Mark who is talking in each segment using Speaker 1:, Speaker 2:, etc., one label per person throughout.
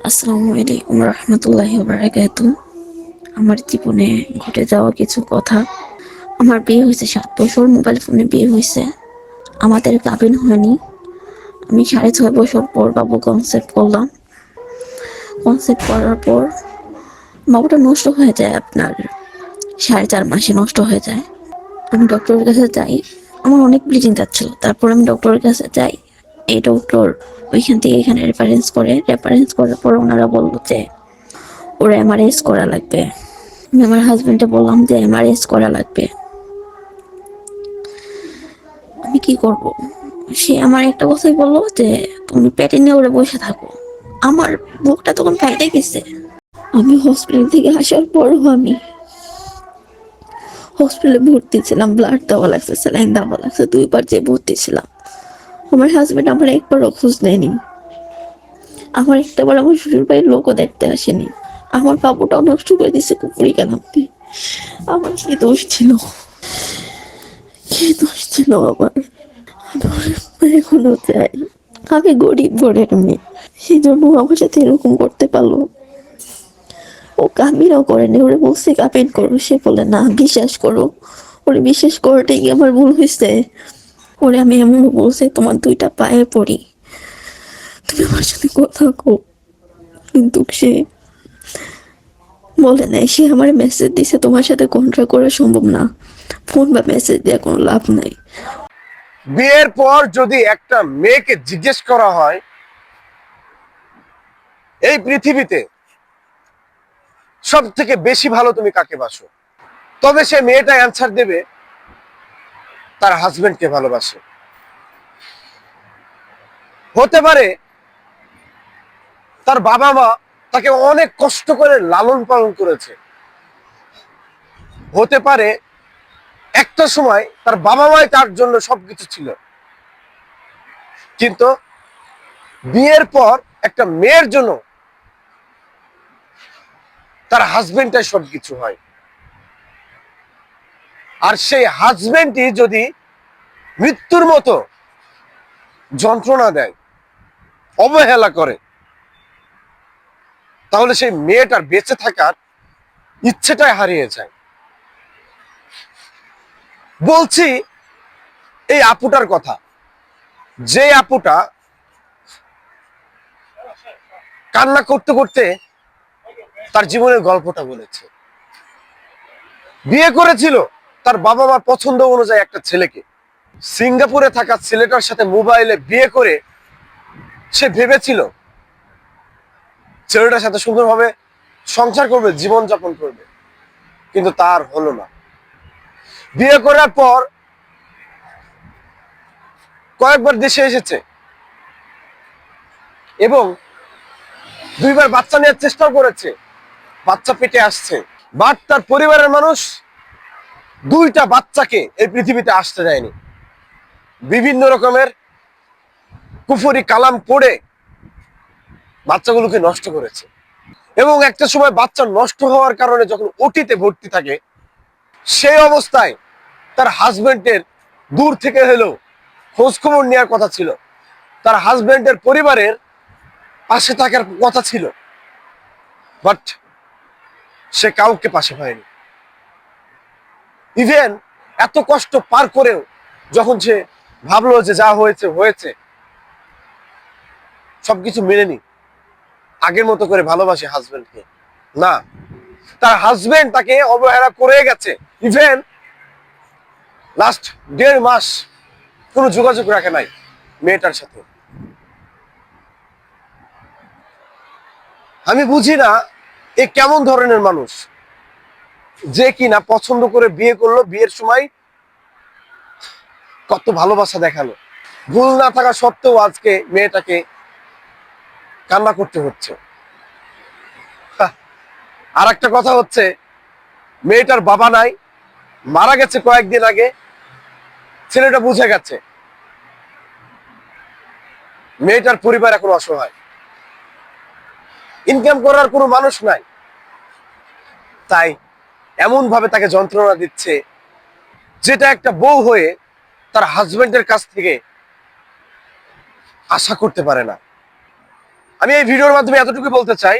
Speaker 1: আসসালামু আলাইকুম রহমতুল্লাহি ওয়া বারাকাতুহু। আমার জীবনে ঘটে যাওয়া কিছু কথা। আমার বিয়ে হয়েছে 7 বছর, মোবাইল ফোনে বিয়ে হয়েছে। আমাদের গাভিন হয়নি। আমি 6.5 বছর পর বাবু কনসেপ্ট করলাম। কনসেপ্ট করার পর বাবুটা নষ্ট হয়ে যায়, আপনার 4.5 মাসে নষ্ট হয়ে যায়। আমি ডক্টরের কাছে যাই, আমার অনেক ব্লিডিং যাচ্ছিল। তারপর আমি ডক্টরের কাছে যাই, এই ডক্টর ওইখান থেকে এখানে রেফারেন্স করার পর ওনারা বললো যে ওর এমআরআই করা লাগবে। আমি আমার হাজবেন্ডে বললাম যে এমআরআই করা লাগবে, আমি কি করব? সে আমার একটা কথাই বললো যে তুমি পেটে নিয়ে ওরে বসে থাকো। আমার বুকটা তখন ফাইটে গেছে। আমি হসপিটাল থেকে আসার পরও আমি হসপিটালে ভর্তি ছিলাম, ব্লাড দেওয়া লাগছে, স্যালাইন দেওয়া লাগছে, 2বার যে ভর্তি ছিলাম। আমার হাজবেন্ড আমার একবারও খোঁজ নেয়নি। আমার একটাবার আমার শ্বশুর বাড়ির লোকও দেখতে আসেনি। আমার বাবুটাও নষ্ট করে দিছে কুপুরি কেন। আমার কি দোষ ছিল? কি দোষ ছিল আমার? এখনো চাই। আমি গরিব ঘরের মেয়ে, সেই জন্য আমার সাথে এরকম করতে পারলো। ও কামিনও করেনি, ওরে বলছে কামিন করো, সে বলে না, বিশ্বাস করো। ওরে বিশ্বাস করাটাই আমার ভুল হয়েছে। ওরে আমি এমন বলছে, তোমার 2টা পায়ে পড়ি, তুমি আমার সাথে কথা কো। কিন্তু সে বলে নাই। সে আমার মেসেজ দিছে, তোমার সাথে কন্ট্রাক্ট করা সম্ভব না, ফোন বা মেসেজ দিয়ে কোনো লাভ নাই।
Speaker 2: বিয়ের পর যদি একটা মেয়েকে জিজ্ঞেস করা হয় এই পৃথিবীতে সব থেকে বেশি ভালো তুমি কাকে বাসো, তবে সে মেয়েটা অ্যান্সার দেবে তার হাজবেন্ডকে ভালোবাসে। হতে পারে তার বাবা মা তাকে অনেক কষ্ট করে লালন পালন করেছে। হতে পারে একটা সময় তার বাবা মাই তার জন্য সবকিছু ছিল, কিন্তু বিয়ের পর একটা মেয়ের জন্য তার হাজবেন্ডটাই সবকিছু হয়। আর সেই হাজবেন্ডই যদি মৃত্যুর মতো যন্ত্রণা দেয়, অবহেলা করে, তাহলে সেই মেয়েটার বেঁচে থাকার ইচ্ছেটাই হারিয়ে যায়। বলছি এই আপুটার কথা, যে আপুটা কান্না করতে করতে তার জীবনের গল্পটা বলেছে। বিয়ে করেছিল তার বাবা মা পছন্দ অনুযায়ী একটা ছেলেকে, সিঙ্গাপুরে থাকা ছেলেটার সাথে মোবাইলে বিয়ে করে সে ভেবেছিল ছেলেটার সাথে সুন্দরভাবে সংসার করবে, জীবনযাপন করবে, কিন্তু তার হলো না। বিয়ে করার পর কয়েকবার দেশে এসেছে এবং 2বার বাচ্চা নেওয়ার চেষ্টাও করেছে, বাচ্চা পেটে আসছে, বাট তার পরিবারের মানুষ 2টা বাচ্চাকে এই পৃথিবীতে আসতে দেয়নি। বিভিন্ন রকমের কুফরি কালাম পড়ে বাচ্চাগুলোকে নষ্ট করেছে। এবং একটা সময় বাচ্চা নষ্ট হওয়ার কারণে যখন ওটিতে ভর্তি থাকে, সেই অবস্থায় তার হাজবেন্ডের দূর থেকে হলেও খোঁজ খবর নেওয়ার কথা ছিল, তার হাজবেন্ডের পরিবারের পাশে থাকার কথা ছিল, বাট সে কাউকে পাশে পায়নি। ইভেন এত কষ্ট পার করেও যখন সে ভাবলো যে যা হয়েছে হয়েছে, সবকিছু মেনে নি, আগের মতো করে ভালোবাসে হাজবেন্ডকে, না, তার হাজবেন্ড তাকে অবহেলা করে গেছে। ইভেন লাস্ট 1.5 মাস কোনো যোগাযোগ রাখে নাই মেয়েটার সাথে। আমি বুঝি না এ কেমন ধরনের মানুষ, যে কিনা পছন্দ করে বিয়ে করলো, বিয়ের সময় কত ভালোবাসা দেখালো, ভুল না থাকা সত্ত্বেও আজকে মেয়েটাকে কান্না করতে হচ্ছে। আর একটা কথা হচ্ছে, মেয়েটার বাবা নাই, মারা গেছে কয়েকদিন আগে। ছেলেটা বুঝে গেছে মেয়েটার পরিবার এখন অসহায়, ইনকাম করার কোনো মানুষ নাই, তাই এমন ভাবে তাকে যন্ত্রণা দিচ্ছে, যেটা একটা বউ হয়ে তার হাজবেন্ডের কাছ থেকে আশা করতে পারে না। আমি এই ভিডিওর মাধ্যমে এতটুকু বলতে চাই,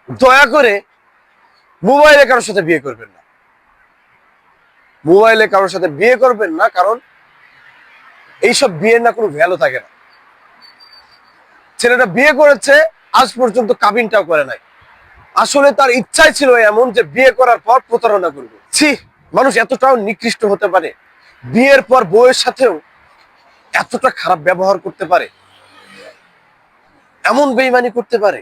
Speaker 2: দয়া করে মোবাইলে কারোর সাথে বিয়ে করবেন না। মোবাইলে কারোর সাথে বিয়ে করবেন না, কারণ এইসব বিয়ের না কোনো ভ্যালু থাকে না। ছেলেটা বিয়ে করেছে, আজ পর্যন্ত কাবিনটাও করে নাই। আসলে তার ইচ্ছাই ছিল এমন যে বিয়ে করার পর প্রতারণা করবে। ছি, মানুষ এতটাও নিকৃষ্ট হতে পারে, বিয়ের পর বউয়ের সাথেও এতটা খারাপ ব্যবহার করতে পারে, এমন বেইমানি করতে পারে।